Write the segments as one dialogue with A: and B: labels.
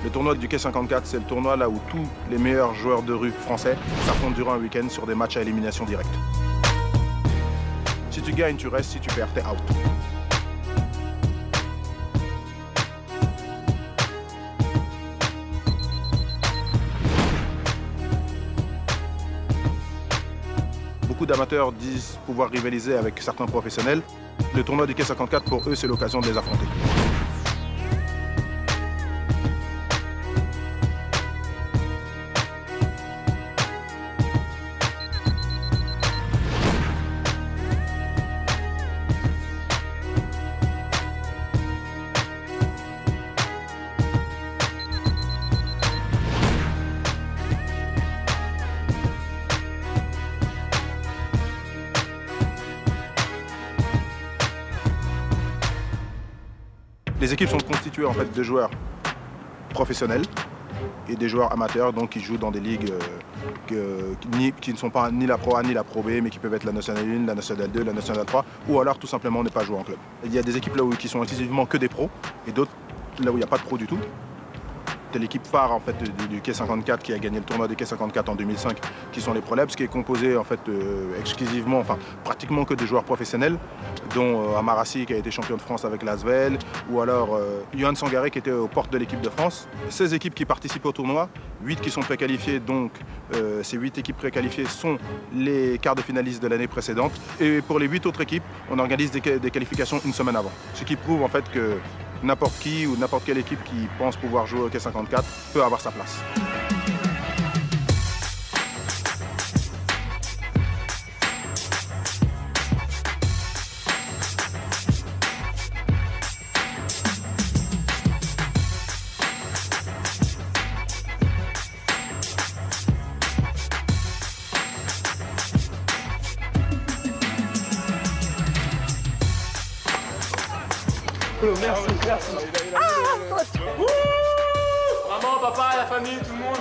A: Le tournoi du Quai 54, c'est le tournoi là où tous les meilleurs joueurs de rue français s'affrontent durant un week-end sur des matchs à élimination directe. Si tu gagnes, tu restes, si tu perds, t'es out. Beaucoup d'amateurs disent pouvoir rivaliser avec certains professionnels. Le tournoi du Quai 54, pour eux, c'est l'occasion de les affronter. Les équipes sont constituées en fait de joueurs professionnels et des joueurs amateurs donc qui jouent dans des ligues qui ne sont pas ni la Pro A ni la Pro B mais qui peuvent être la Nationale 1, la Nationale 2, la Nationale 3 ou alors tout simplement ne pas jouer en club. Il y a des équipes là où qui sont exclusivement que des pros et d'autres là où il n'y a pas de pros du tout. C'est l'équipe phare en fait, du Quai 54 qui a gagné le tournoi du Quai 54 en 2005, qui sont les Prolebs, qui est composé en fait, exclusivement, enfin pratiquement que de joueurs professionnels, dont Amarassi qui a été champion de France avec l'Asvel, ou alors Johan Sangaré qui était aux portes de l'équipe de France. 16 équipes qui participent au tournoi, 8 qui sont préqualifiées, donc ces 8 équipes préqualifiées sont les quarts de finalistes de l'année précédente. Et pour les 8 autres équipes, on organise des qualifications une semaine avant. Ce qui prouve en fait que n'importe qui ou n'importe quelle équipe qui pense pouvoir jouer au Quai 54 peut avoir sa place.
B: Merci, merci.
C: Maman, papa, la famille, tout le monde.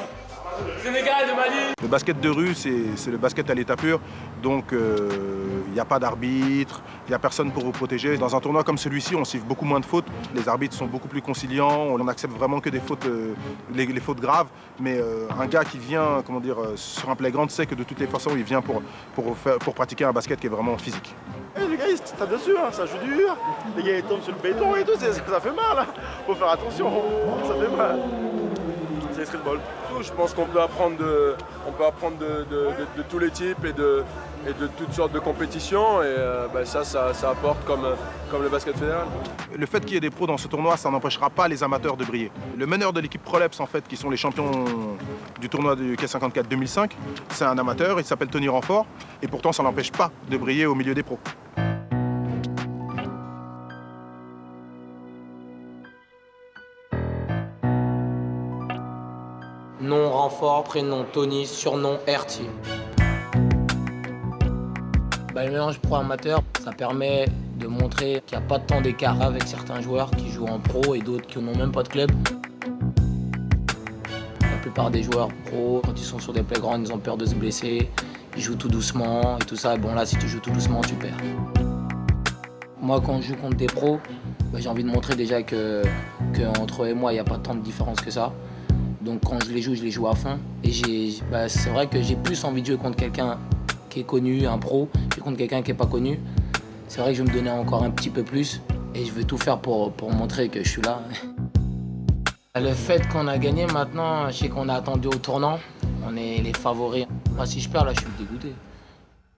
C: Sénégal, de Mali.
A: Le basket de rue, c'est le basket à l'état pur. Donc, il n'y a pas d'arbitre, il n'y a personne pour vous protéger. Dans un tournoi comme celui-ci, on siffle beaucoup moins de fautes. Les arbitres sont beaucoup plus conciliants. On accepte vraiment que des fautes, les fautes graves. Mais un gars qui vient comment dire, sur un playground sait que de toutes les façons, il vient pour pratiquer un basket qui est vraiment physique.
B: Et les gars, ils se tapent dessus, hein, ça joue dur. Les gars, ils tombent sur le béton et tout, ça fait mal. Hein. Faut faire attention, ça fait mal. C'est le streetball.
C: Je pense qu'on peut apprendre de tous les types et de toutes sortes de compétitions. Et ça apporte comme le basket fédéral.
A: Le fait qu'il y ait des pros dans ce tournoi, ça n'empêchera pas les amateurs de briller. Le meneur de l'équipe Prolebs, en fait, qui sont les champions du tournoi du Quai 54 2005, c'est un amateur, il s'appelle Tony Renfort. Et pourtant, ça n'empêche pas de briller au milieu des pros.
D: Nom Renfort, prénom Tony, surnom RT. Le mélange pro-amateur, ça permet de montrer qu'il n'y a pas tant d'écart avec certains joueurs qui jouent en pro et d'autres qui n'ont même pas de club. La plupart des joueurs pro, quand ils sont sur des playgrounds, ils ont peur de se blesser, ils jouent tout doucement et tout ça. Bon là, si tu joues tout doucement, tu perds. Moi, quand je joue contre des pros, j'ai envie de montrer déjà qu'entre eux et moi, il n'y a pas tant de différence que ça. Donc quand je les joue à fond. Et c'est vrai que j'ai plus envie de jouer contre quelqu'un qui est connu, un pro, que contre quelqu'un qui n'est pas connu. C'est vrai que je vais me donner encore un petit peu plus et je vais tout faire pour montrer que je suis là. Le fait qu'on a gagné maintenant, je sais qu'on a attendu au tournant. On est les favoris. Moi, si je perds, là, je suis dégoûté.